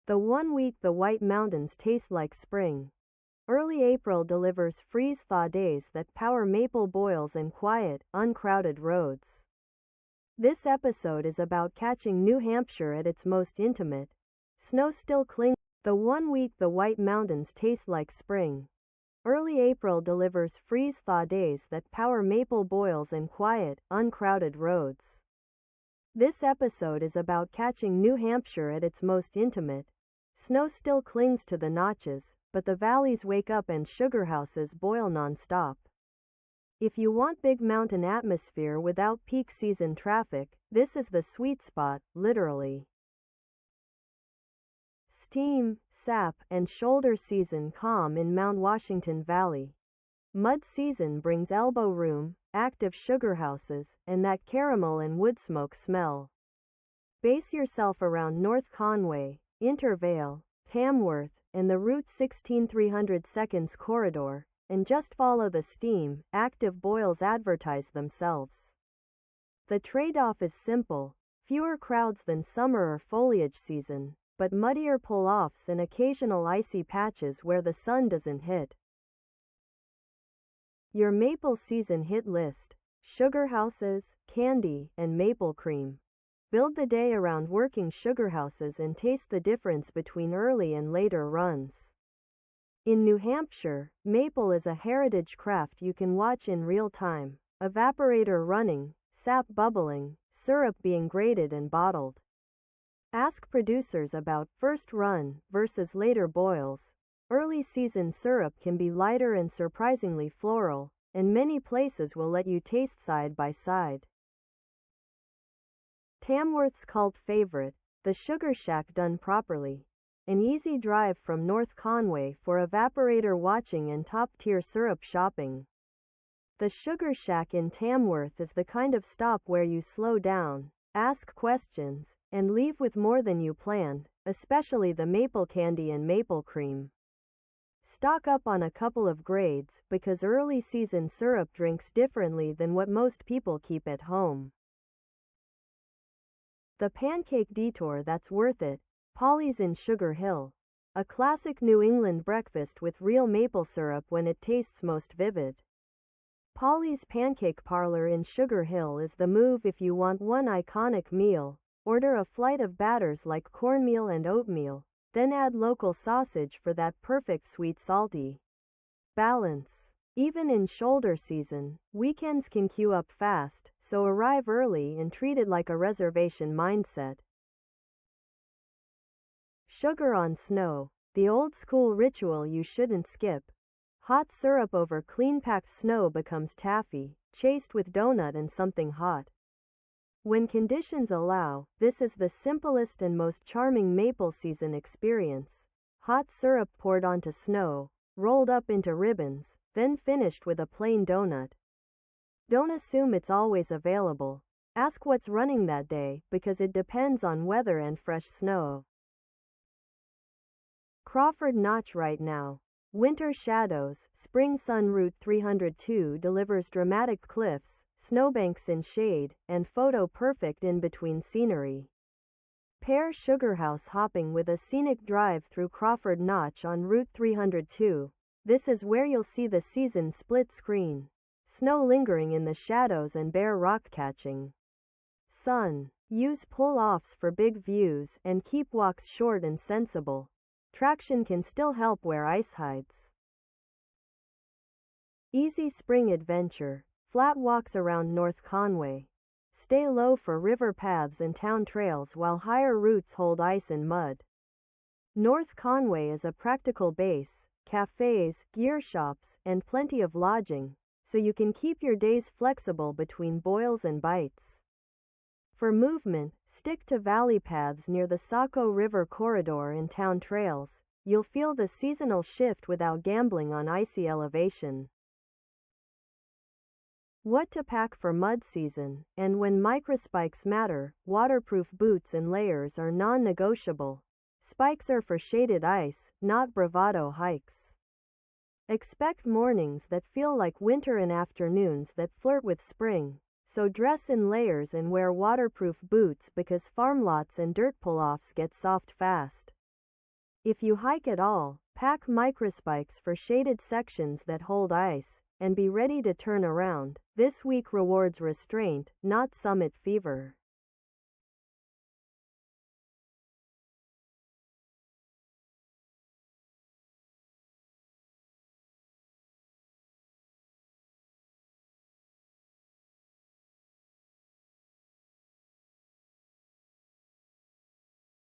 The 1 week the White Mountains taste like spring. Early April delivers freeze-thaw days that power maple boils and quiet, uncrowded roads. This episode is about catching New Hampshire at its most intimate. Snow still clings. The 1 week the White Mountains taste like spring. Early April delivers freeze-thaw days that power maple boils and quiet, uncrowded roads. This episode is about catching New Hampshire at its most intimate. Snow still clings to the notches, but the valleys wake up and sugarhouses boil non-stop. If you want big mountain atmosphere without peak season traffic, this is the sweet spot, literally. Steam, sap, and shoulder season calm in Mount Washington Valley. Mud season brings elbow room, active sugarhouses, and that caramel and wood smoke smell. Base yourself around North Conway, Intervale, Tamworth, and the Route 16 300 seconds corridor, and just follow the steam, active boils advertise themselves. The trade-off is simple: fewer crowds than summer or foliage season, but muddier pull-offs and occasional icy patches where the sun doesn't hit. Your maple season hit list: sugarhouses, candy, and maple cream. Build the day around working sugarhouses and taste the difference between early and later runs. In New Hampshire, maple is a heritage craft you can watch in real time: evaporator running, sap bubbling, syrup being grated and bottled. Ask producers about first run versus later boils. Early season syrup can be lighter and surprisingly floral, and many places will let you taste side by side. Tamworth's cult favorite, the Sugar Shack done properly. An easy drive from North Conway for evaporator watching and top-tier syrup shopping. The Sugar Shack in Tamworth is the kind of stop where you slow down, ask questions, and leave with more than you planned, especially the maple candy and maple cream. Stock up on a couple of grades, because early season syrup drinks differently than what most people keep at home. The pancake detour that's worth it: Polly's in Sugar Hill. A classic New England breakfast with real maple syrup when it tastes most vivid. Polly's Pancake Parlor in Sugar Hill is the move if you want one iconic meal. Order a flight of batters like cornmeal and oatmeal, then add local sausage for that perfect sweet-salty balance. Even in shoulder season, weekends can queue up fast, so arrive early and treat it like a reservation mindset. Sugar on snow, the old-school ritual you shouldn't skip. Hot syrup over clean-packed snow becomes taffy, chased with donut and something hot. When conditions allow, this is the simplest and most charming maple season experience: hot syrup poured onto snow, rolled up into ribbons, then finished with a plain donut. Don't assume it's always available. Ask what's running that day, because it depends on weather and fresh snow. Crawford Notch right now. Winter shadows, spring sun. Route 302 delivers dramatic cliffs, snowbanks in shade, and photo-perfect in-between scenery. Pair sugarhouse hopping with a scenic drive through Crawford Notch on Route 302. This is where you'll see the season split screen. Snow lingering in the shadows and bare rock catching. Sun. Use pull-offs for big views and keep walks short and sensible. Traction can still help where ice hides. Easy spring adventure. Flat walks around North Conway. Stay low for river paths and town trails while higher routes hold ice and mud. North Conway is a practical base: cafes, gear shops, and plenty of lodging, so you can keep your days flexible between boils and bites. For movement, stick to valley paths near the Saco River corridor and town trails. You'll feel the seasonal shift without gambling on icy elevation. What to pack for mud season, and when microspikes matter: waterproof boots and layers are non-negotiable. Spikes are for shaded ice, not bravado hikes. Expect mornings that feel like winter and afternoons that flirt with spring, so dress in layers and wear waterproof boots because farm lots and dirt pull-offs get soft fast. If you hike at all, pack microspikes for shaded sections that hold ice, and be ready to turn around. This week rewards restraint, not summit fever.